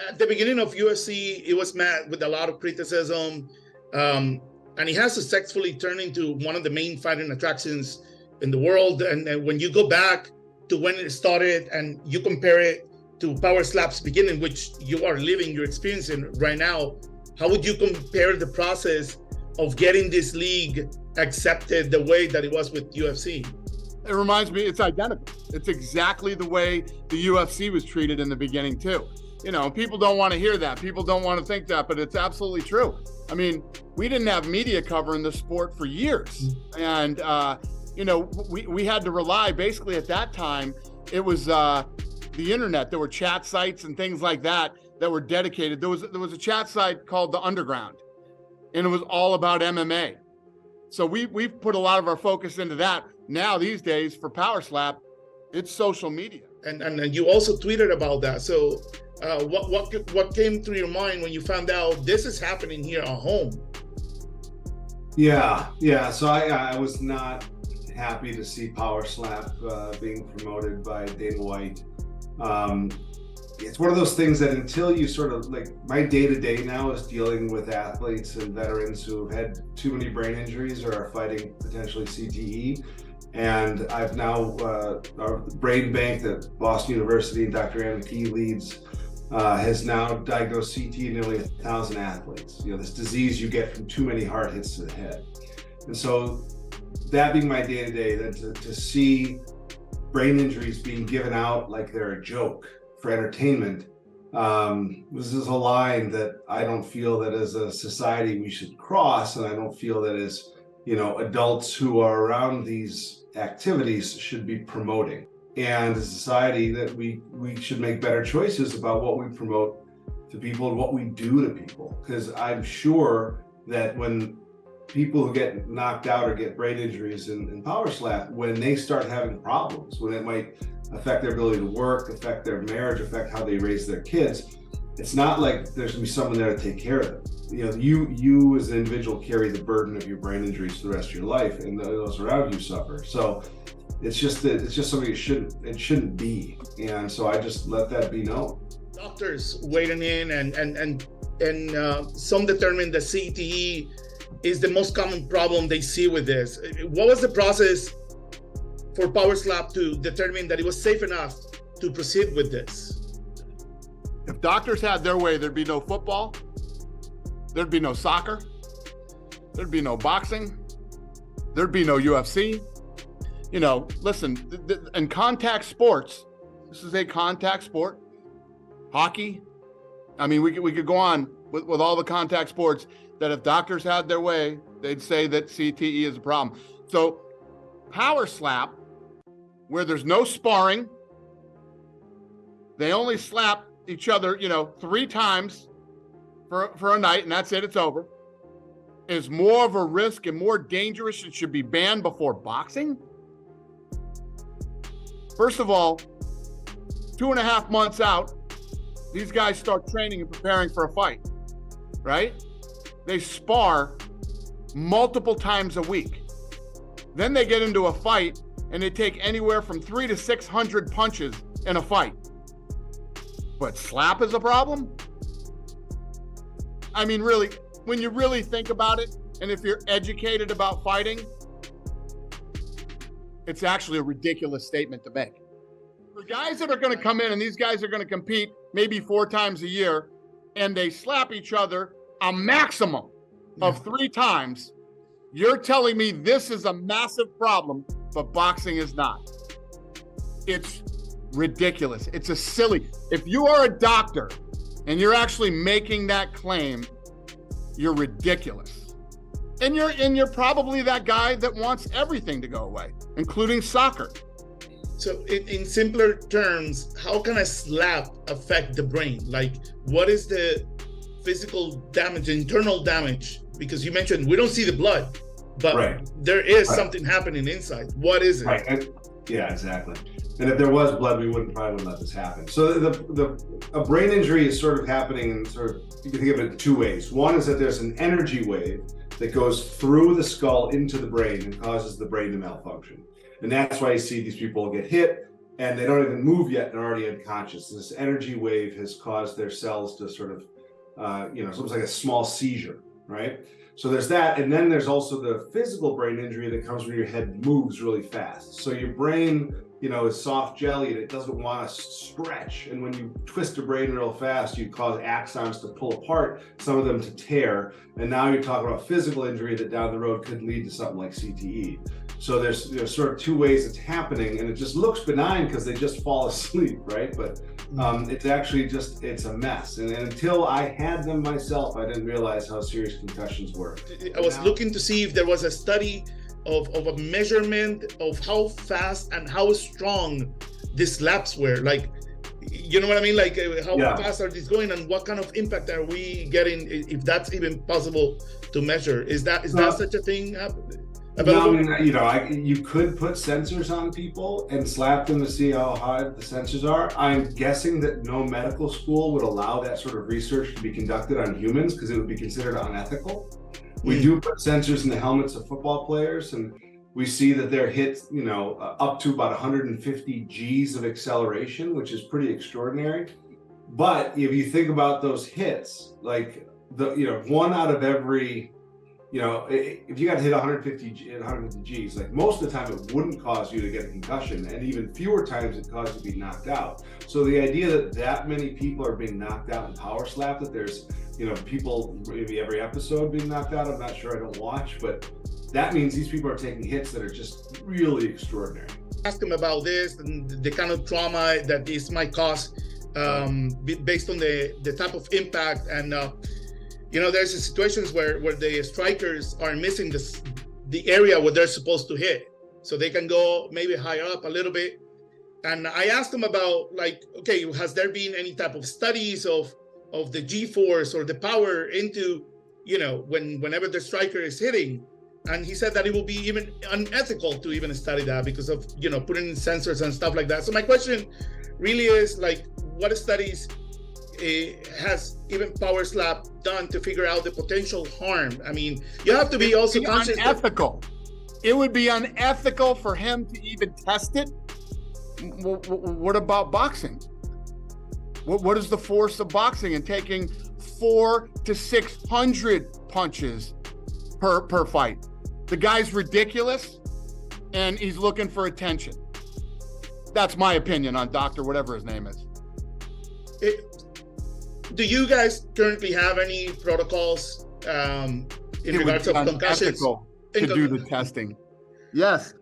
at the beginning of UFC, it was met with a lot of criticism, and it has successfully turned into one of the main fighting attractions in the world. And when you go back to when it started and you compare it to Power Slap's beginning, which you are living, you're experiencing right now, how would you compare the process of getting this league accepted the way that it was with UFC? It reminds me, it's identical. It's exactly the way the UFC was treated in the beginning too. You know, people don't want to hear that. People don't want to think that, but it's absolutely true. I mean, we didn't have media covering the sport for years. And, you know, we had to rely basically at that time, it was the internet. There were chat sites and things like that were dedicated. There was a chat site called The Underground, and it was all about MMA. So we've put a lot of our focus into that. Now these days for Power Slap, it's social media. And you also tweeted about that. So what came through your mind when you found out this is happening here at home? Yeah. So I was not happy to see Power Slap being promoted by Dana White. It's one of those things that until you sort of like, my day-to-day now is dealing with athletes and veterans who have had too many brain injuries or are fighting potentially CTE. And I've now, our brain bank that Boston University and Dr. Anna Key leads has now diagnosed CTE in nearly 1,000 athletes. You know, this disease you get from too many hard hits to the head. And so that being my day-to-day, then to see brain injuries being given out like they're a joke for entertainment, this is a line that I don't feel that as a society we should cross, and I don't feel that as, you know, adults who are around these activities should be promoting. And as a society that we should make better choices about what we promote to people and what we do to people. Because I'm sure that when people who get knocked out or get brain injuries in Power Slap, when they start having problems, when it might affect their ability to work, affect their marriage, affect how they raise their kids, it's not like there's gonna be someone there to take care of them. You know, you as an individual carry the burden of your brain injuries for the rest of your life, and those around you suffer. So it's just something it shouldn't be. And so I just let that be known. Doctors weighing in and some determine that CTE is the most common problem they see with this. What was the process for Power Slap to determine that it was safe enough to proceed with this? If doctors had their way, there'd be no football, there'd be no soccer, there'd be no boxing, there'd be no UFC. You know, listen, in contact sports, this is a contact sport, hockey. I mean, we could go on with all the contact sports that if doctors had their way, they'd say that CTE is a problem. So Power Slap, where there's no sparring, they only slap each other, you know, 3 times for a night, and that's it, it's over, is more of a risk and more dangerous and should be banned before boxing? First of all, 2.5 months out, these guys start training and preparing for a fight, right? They spar multiple times a week. Then they get into a fight and they take anywhere from 300 to 600 punches in a fight. But slap is a problem? I mean, really, when you really think about it, and if you're educated about fighting, it's actually a ridiculous statement to make. For guys that are going to come in and these guys are going to compete maybe 4 times a year and they slap each other a maximum of 3 times, you're telling me this is a massive problem, but boxing is not. It's ridiculous. It's a silly. If you are a doctor and you're actually making that claim, you're ridiculous. And you're probably that guy that wants everything to go away, including soccer. So in simpler terms, how can a slap affect the brain? Like, what is the physical damage, internal damage? Because you mentioned we don't see the blood, but there is something happening inside. What is it? Right. Yeah, exactly. And if there was blood, we probably wouldn't let this happen. So a brain injury is sort of happening in you can think of it in 2 ways. One is that there's an energy wave that goes through the skull into the brain and causes the brain to malfunction. And that's why you see these people get hit, and they don't even move yet, they're already unconscious. This energy wave has caused their cells to sort of, it's almost like a small seizure, right? So there's that, and then there's also the physical brain injury that comes when your head moves really fast. So your brain, is soft jelly and it doesn't want to stretch. And when you twist the brain real fast, you cause axons to pull apart, some of them to tear. And now you're talking about physical injury that down the road could lead to something like CTE. So there's sort of two ways it's happening, and it just looks benign because they just fall asleep, right? But it's actually it's a mess. And until I had them myself, I didn't realize how serious concussions were. I was looking to see if there was a study of a measurement of how fast and how strong these slaps were. Like, you know what I mean? Like how fast are these going, and what kind of impact are we getting, if that's even possible to measure? Is that such a thing available? No, I mean, you could put sensors on people and slap them to see how high the sensors are. I'm guessing that no medical school would allow that sort of research to be conducted on humans because it would be considered unethical. We do put sensors in the helmets of football players, and we see that they're hit, up to about 150 Gs of acceleration, which is pretty extraordinary. But if you think about those hits, like one out of every, if you got to hit 150 Gs, like most of the time it wouldn't cause you to get a concussion, and even fewer times it caused you to be knocked out. So the idea that many people are being knocked out in power slap, that there's people maybe every episode being knocked out, I'm not sure, I don't watch, but that means these people are taking hits that are just really extraordinary. Ask them about this and the kind of trauma that this might cause based on the type of impact. And there's situations where the strikers are missing the area where they're supposed to hit, so they can go maybe higher up a little bit. And I asked them about, like, okay, has there been any type of studies of the G-force or the power into, whenever the striker is hitting? And he said that it will be even unethical to even study that because of, putting in sensors and stuff like that. So my question really is, like, what studies has even Power Slap done to figure out the potential harm? I mean, you have to be also conscious. Unethical. It would be unethical for him to even test it. What about boxing? What is the force of boxing and taking 400 to 600 punches per fight? The guy's ridiculous, and he's looking for attention. That's my opinion on Dr. whatever his name is. Do you guys currently have any protocols in regards of concussions? To do the testing. Yes,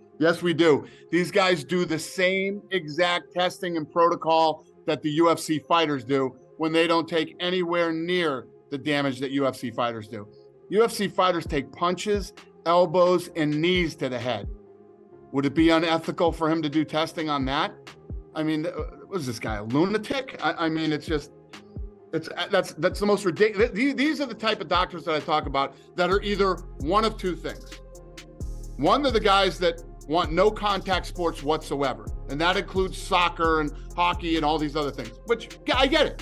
we do. These guys do the same exact testing and protocol that the UFC fighters do when they don't take anywhere near the damage that UFC fighters do. UFC fighters take punches, elbows, and knees to the head. Would it be unethical for him to do testing on that? I mean, was this guy a lunatic? I mean, that's the most ridiculous. These are the type of doctors that I talk about that are either one of two things. One, they're the guys that want no contact sports whatsoever, and that includes soccer and hockey and all these other things, which I get it.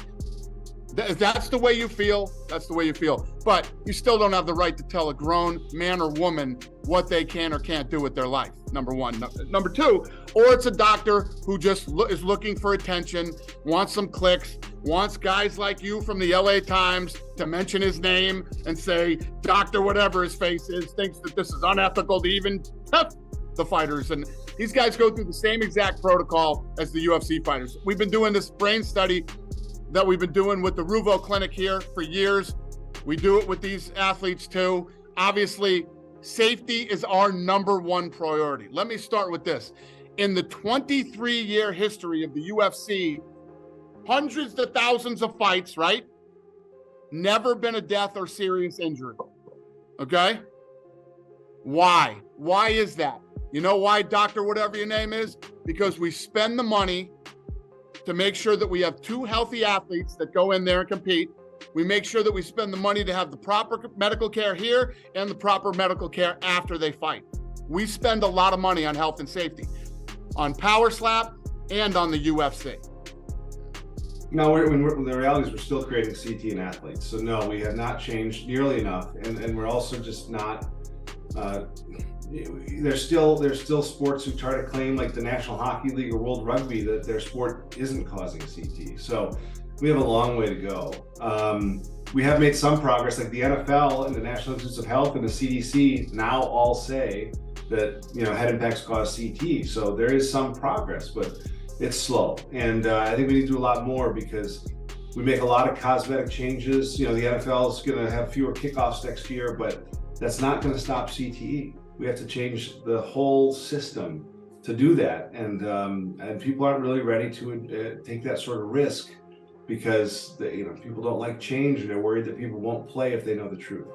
If that's the way you feel, that's the way you feel. But you still don't have the right to tell a grown man or woman what they can or can't do with their life, number one. Number two, or it's a doctor who just is looking for attention, wants some clicks, wants guys like you from the LA Times to mention his name and say, Dr. whatever his face is, thinks that this is unethical to even test the fighters. And these guys go through the same exact protocol as the UFC fighters. We've been doing this brain study that we've been doing with the Ruvo Clinic here for years. We do it with these athletes too. Obviously, safety is our number one priority. Let me start with this. In the 23-year history of the UFC, hundreds of thousands of fights, right? Never been a death or serious injury. Okay? Why? Why is that? You know why, Doctor, whatever your name is? Because we spend the money to make sure that we have two healthy athletes that go in there and compete. We make sure that we spend the money to have the proper medical care here and the proper medical care after they fight. We spend a lot of money on health and safety, on Power Slap and on the UFC. No, the reality is we're still creating CTE in athletes. So no, we have not changed nearly enough. And we're also just not, there's still sports who try to claim, like the National Hockey League or World Rugby, that their sport isn't causing CTE. So we have a long way to go. We have made some progress, like the NFL and the National Institutes of Health and the CDC now all say that, you know, head impacts cause CTE. So there is some progress, but it's slow. And I think we need to do a lot more, because we make a lot of cosmetic changes. You know, the NFL is going to have fewer kickoffs next year, but that's not going to stop CTE. We have to change the whole system to do that. And people aren't really ready to take that sort of risk, because people don't like change, and they're worried that people won't play if they know the truth.